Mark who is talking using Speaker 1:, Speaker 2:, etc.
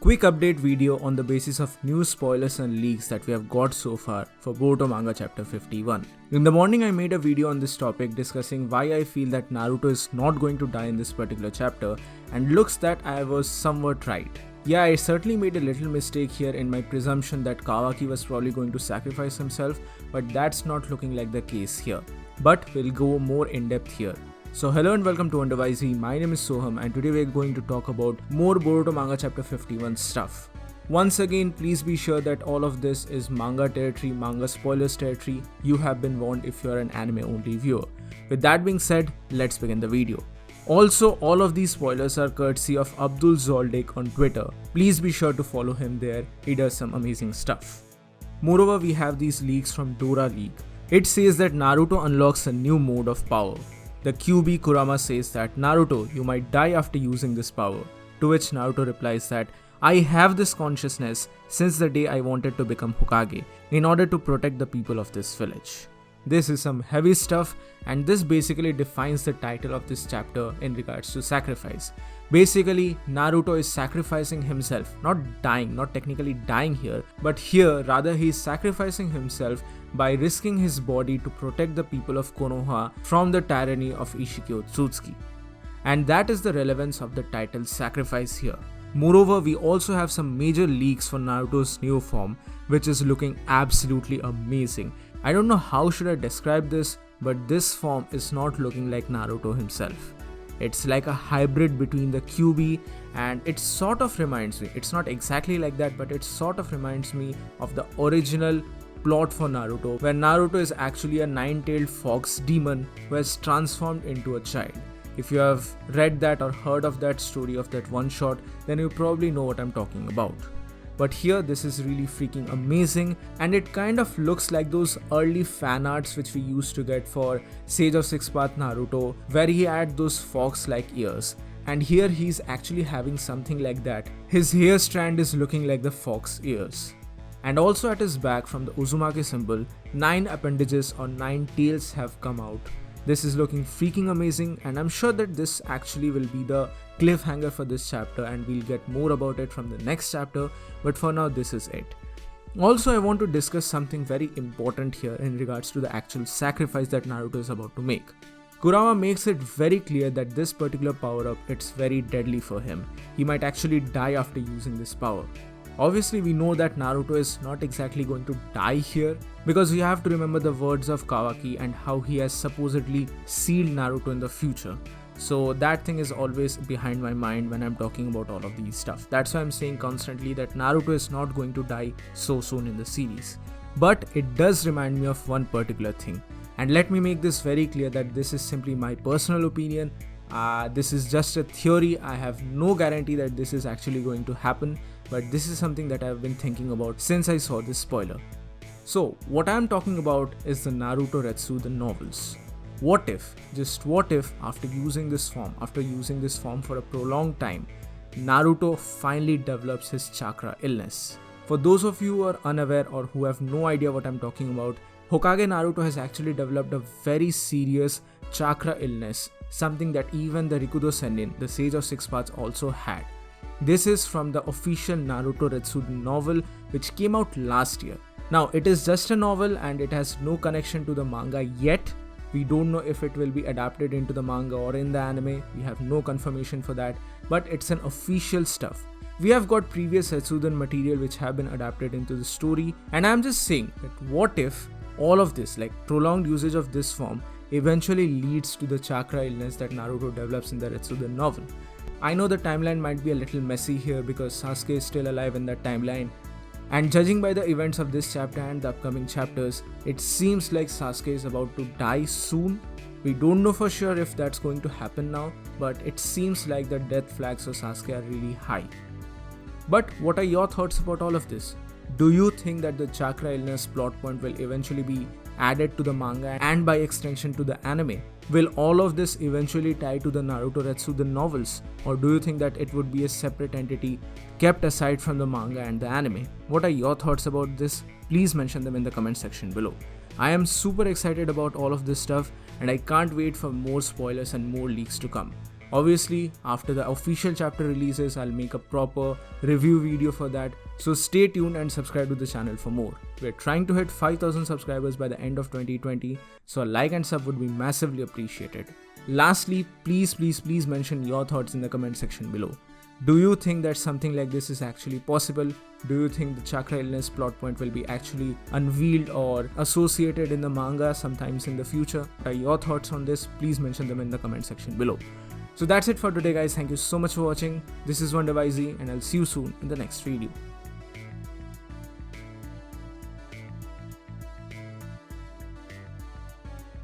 Speaker 1: Quick update video on the basis of new spoilers and leaks that we have got so far for Boruto manga chapter 51. In the morning I made a video on this topic discussing why I feel that Naruto is not going to die in this particular chapter, and looks that I was somewhat right. Yeah, I certainly made a little mistake here in my presumption that Kawaki was probably going to sacrifice himself, but that's not looking like the case here. But we'll go more in depth here. So hello and welcome to Underwisey, my name is Soham and today we're going to talk about more Boruto manga chapter 51 stuff. Once again, please be sure that all of this is manga territory, manga spoilers territory. You have been warned if you're an anime only viewer. With that being said, let's begin the video. Also, all of these spoilers are courtesy of Abdul Zoldyck on Twitter. Please be sure to follow him there, he does some amazing stuff. Moreover, we have these leaks from Dora Leak. It says that Naruto unlocks a new mode of power. The QB Kurama says that, "Naruto, you might die after using this power." To which Naruto replies that, "I have this consciousness since the day I wanted to become Hokage in order to protect the people of this village." This is some heavy stuff, and this basically defines the title of this chapter in regards to sacrifice. Basically, Naruto is sacrificing himself, not dying, not technically dying here, but here rather he is sacrificing himself by risking his body to protect the people of Konoha from the tyranny of Ishiki Otsutsuki. And that is the relevance of the title sacrifice here. Moreover, we also have some major leaks for Naruto's new form, which is looking absolutely amazing. I don't know how should I describe this, but this form is not looking like Naruto himself. It's like a hybrid between the QB, and it sort of reminds me, it's not exactly like that, but it sort of reminds me of the original plot for Naruto, where Naruto is actually a nine-tailed fox demon who has transformed into a child. If you have read that or heard of that story of that one shot, then you probably know what I'm talking about. But here this is really freaking amazing, and it kind of looks like those early fan arts which we used to get for Sage of Six Path Naruto, where he had those fox-like ears. And here he's actually having something like that. His hair strand is looking like the fox ears. And also at his back, from the Uzumaki symbol, 9 appendages or 9 tails have come out. This is looking freaking amazing, and I'm sure that this actually will be the cliffhanger for this chapter, and we'll get more about it from the next chapter, but for now this is it. Also, I want to discuss something very important here in regards to the actual sacrifice that Naruto is about to make. Kurama makes it very clear that this particular power-up, it's very deadly for him. He might actually die after using this power. Obviously, we know that Naruto is not exactly going to die here, because we have to remember the words of Kawaki and how he has supposedly sealed Naruto in the future. So that thing is always behind my mind when I'm talking about all of these stuff. That's why I'm saying constantly that Naruto is not going to die so soon in the series. But it does remind me of one particular thing. And let me make this very clear that this is simply my personal opinion. This is just a theory. I have no guarantee that this is actually going to happen, but this is something that I've been thinking about since I saw this spoiler. So what I'm talking about is the Naruto Retsu, the novels. What if, just what if, after using this form for a prolonged time, Naruto finally develops his chakra illness? For those of you who are unaware or who have no idea what I'm talking about, Hokage Naruto has actually developed a very serious chakra illness, something that even the Rikudo Sennin, the Sage of Six Paths, also had. This is from the official Naruto Retsu novel, which came out last year. Now, it is just a novel and it has no connection to the manga yet. We don't know if it will be adapted into the manga or in the anime. We have no confirmation for that, but it's an official stuff. We have got previous Retsuden material which have been adapted into the story, and I'm just saying that what if all of this, like prolonged usage of this form, eventually leads to the chakra illness that Naruto develops in the Retsuden novel. I know the timeline might be a little messy here because Sasuke is still alive in that timeline, and judging by the events of this chapter and the upcoming chapters, it seems like Sasuke is about to die soon. We don't know for sure if that's going to happen now, but it seems like the death flags for Sasuke are really high. But what are your thoughts about all of this? Do you think that the chakra illness plot point will eventually be added to the manga and by extension to the anime? Will all of this eventually tie to the Naruto Retsuden novels, or do you think that it would be a separate entity kept aside from the manga and the anime? What are your thoughts about this? Please mention them in the comment section below. I am super excited about all of this stuff, and I can't wait for more spoilers and more leaks to come. Obviously, after the official chapter releases, I'll make a proper review video for that. So stay tuned and subscribe to the channel for more. We're trying to hit 5,000 subscribers by the end of 2020, so a like and sub would be massively appreciated. Lastly, please mention your thoughts in the comment section below. Do you think that something like this is actually possible? Do you think the chakra illness plot point will be actually unveiled or associated in the manga sometimes in the future? Your thoughts on this, please mention them in the comment section below. So that's it for today guys. Thank you so much for watching. This is Wonder YZ and I'll see you soon in the next video.